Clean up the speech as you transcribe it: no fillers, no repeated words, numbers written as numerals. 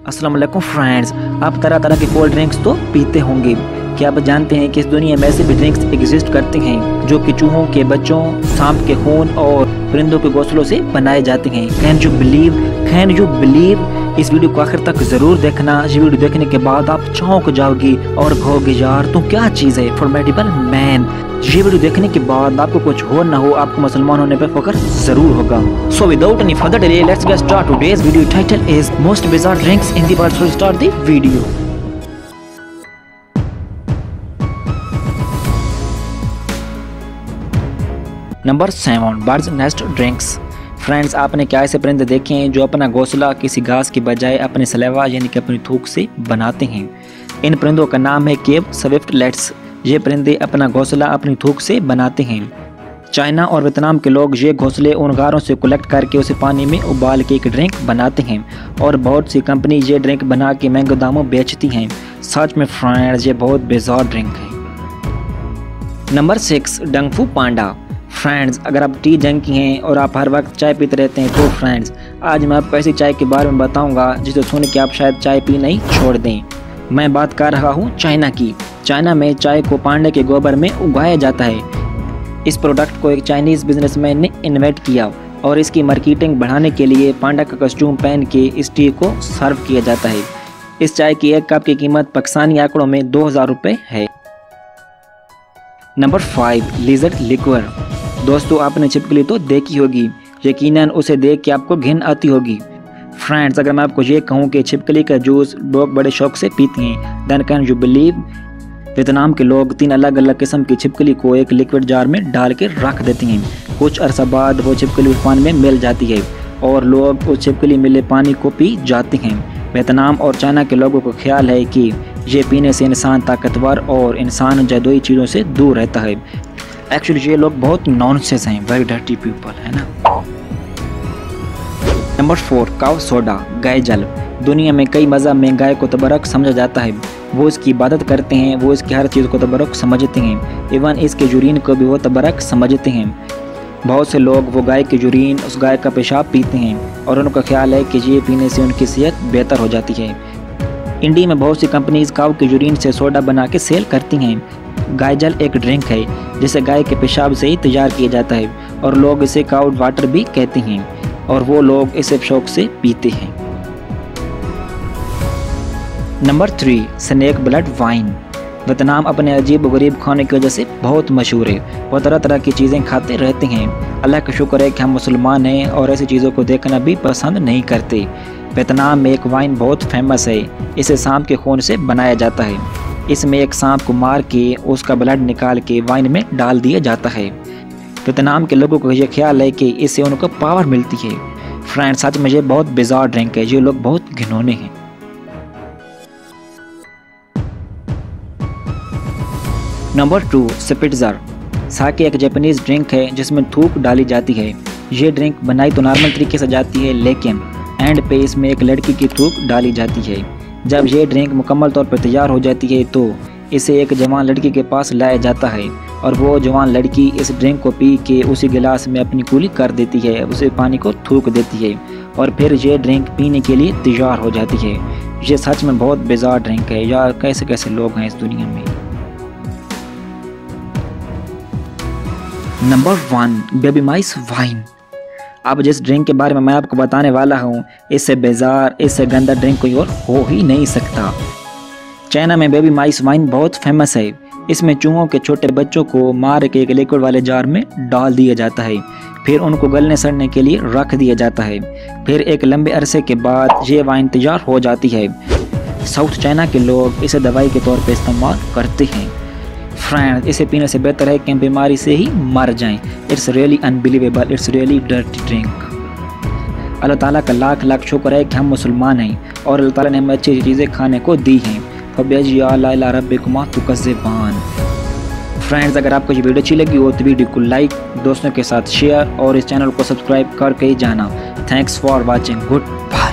अस्सलाम वालेकुम फ्रेंड्स, आप तरह तरह के कोल्ड ड्रिंक्स तो पीते होंगे। क्या आप जानते हैं कि इस दुनिया में ऐसे भी ड्रिंक्स एग्जिस्ट करते हैं जो कि चूहों के बच्चों, सांप के खून और परिंदों के घोंसलों से बनाए जाते हैं। Can you believe? इस वीडियो को आखिर तक जरूर देखना। इस वीडियो देखने के बाद आप चौंक जाओगे और कहोगे यार तो क्या चीज़ है फॉर्मेडेबल मैन। ये वीडियो देखने के बाद आपको कुछ हो ना हो, आपको मुसलमान होने पर फख्र जरूर होगा। So without any further delay, let's get started. Today's video title is most bizarre drinks in the world. So start the video. Number 7, birds nest drinks. Friends, आपने क्या ऐसे परिंदे देखे हैं जो अपना घोंसला किसी घास की बजाय अपने सलेवा यानी कि अपनी थूक से बनाते हैं? इन परिंदों का नाम है केव स्विफ्टलेट्स। ये परिंदे अपना घोंसला अपनी थूक से बनाते हैं। चाइना और वियतनाम के लोग ये घोंसले उन गारों से कलेक्ट करके उसे पानी में उबाल के एक ड्रिंक बनाते हैं और बहुत सी कंपनी ये ड्रिंक बना के महंगे दामों बेचती हैं। सच में फ्रेंड्स, ये बहुत बेजार ड्रिंक है। नंबर 6, डंगफू पांडा। फ्रेंड्स, अगर आप टी जंकी हैं और आप हर वक्त चाय पीते रहते हैं तो फ्रेंड्स आज मैं आपको ऐसी चाय के बारे में बताऊंगा जिसे सुन के आप शायद चाय पीना ही छोड़ दें। मैं बात कर रहा हूँ चाइना की। चाइना में चाय को पांडे के गोबर में उगाया जाता है। इस प्रोडक्ट को एक चाइनीज़ बिजनेसमैन ने इन्वेंट किया और इसकी मार्केटिंग बढ़ाने के लिए पांडा का कस्टूम पहन के इस टी को सर्व किया जाता है। इस चाय की एक कप की कीमत पाकिस्तानी आंकड़ों में 2000 रुपये है। Number 5, lizard liquor. दोस्तों, आपने छिपकली तो देखी होगी, यकीनन उसे देख के आपको घिन आती होगी। फ्रेंड्स, अगर मैं आपको ये कहूँ कि छिपकली का जूस लोग बड़े शौक से पीते हैं, then can you believe? Vietnam के लोग 3 अलग अलग किस्म की छिपकली को एक लिक्विड जार में डाल के रख देते हैं। कुछ अरसा बाद वो छिपकली पानी में मिल जाती है और लोग उस छिपकली मिले पानी को पी जाते हैं। वियतनाम और चाइना के लोगों को ख्याल है कि ये पीने से इंसान ताकतवर और इंसान जादुई चीज़ों से दूर रहता है। एक्चुअली ये लोग बहुत नॉनसेंस हैं, वेरी डर्टी पीपल, है ना। नंबर 4, काव सोडा, गाय जल। दुनिया में कई मज़हब में गाय को तबरक समझा जाता है। वो इसकी इबादत करते हैं, वो इसकी हर चीज़ को तबरक समझते हैं, इवन इसके यूरिन को भी वो तबरक समझते हैं। बहुत से लोग वो गाय के यूरिन, उस गाय का पेशाब पीते हैं और उनका ख्याल है कि ये पीने से उनकी सेहत बेहतर हो जाती है। इंडिया में बहुत सी कंपनीज काव के यूरिन से सोडा बना के सेल करती हैं। गाय जल एक ड्रिंक है जिसे गाय के पेशाब से ही तैयार किया जाता है और लोग इसे काउ वाटर भी कहते हैं और वो लोग इसे शौक से पीते हैं। Number 3, snake blood wine. Vietnam अपने अजीब गरीब खाने की वजह से बहुत मशहूर है। वो तरह तरह की चीज़ें खाते रहते हैं। अल्लाह का शुक्र है कि हम मुसलमान हैं और ऐसी चीज़ों को देखना भी पसंद नहीं करते। वियतनाम में एक वाइन बहुत फेमस है। इसे सांप के खून से बनाया जाता है। इसमें एक सांप को मार के उसका ब्लड निकाल के वाइन में डाल दिया जाता है। वियतनाम के लोगों को ये ख्याल है कि इससे उनको पावर मिलती है। फ्रेंड्स, सच में ये बहुत बिजार ड्रिंक है। ये लोग बहुत घिनौने हैं। नंबर 2, स्पिट्ज़र। साके एक जापानीज ड्रिंक है जिसमें थूक डाली जाती है। ये ड्रिंक बनाई तो नॉर्मल तरीके से जाती है, लेकिन एंड पे इसमें एक लड़की की थूक डाली जाती है। जब ये ड्रिंक मुकम्मल तौर पर तैयार हो जाती है तो इसे एक जवान लड़की के पास लाया जाता है और वो जवान लड़की इस ड्रिंक को पी के उसी गिलास में अपनी कूली कर देती है, उसे पानी को थूक देती है और फिर ये ड्रिंक पीने के लिए तैयार हो जाती है। ये सच में बहुत बेजार ड्रिंक है यार, कैसे कैसे लोग हैं इस दुनिया में। नंबर 1, बेबी माइस वाइन। अब जिस ड्रिंक के बारे में मैं आपको बताने वाला हूँ, इससे बेजार, इससे गंदा ड्रिंक कोई और हो ही नहीं सकता। चाइना में बेबी माइस वाइन बहुत फेमस है। इसमें चूहों के छोटे बच्चों को मार के एक लिक्विड वाले जार में डाल दिया जाता है, फिर उनको गलने सड़ने के लिए रख दिया जाता है। फिर एक लंबे अरसे के बाद ये वाइन तैयार हो जाती है। साउथ चाइना के लोग इसे दवाई के तौर पर इस्तेमाल करते हैं। फ्रेंड्स, इसे पीने से बेहतर है कि हम बीमारी से ही मर जाएं। It's really unbelievable, it's really dirty drink. Allah Taala का लाख लाख शुक्र है कि हम मुसलमान हैं और अल्लाह ताला ने हमें अच्छी चीज़ें खाने को दी हैं। फबियजी आला रब्बिकुमा तुकज़्ज़िबान। फ्रेंड्स, अगर आपको ये वीडियो अच्छी लगी हो तो वीडियो को लाइक, दोस्तों के साथ शेयर और इस चैनल को सब्सक्राइब करके ही जाना। Thanks for watching. Good bye.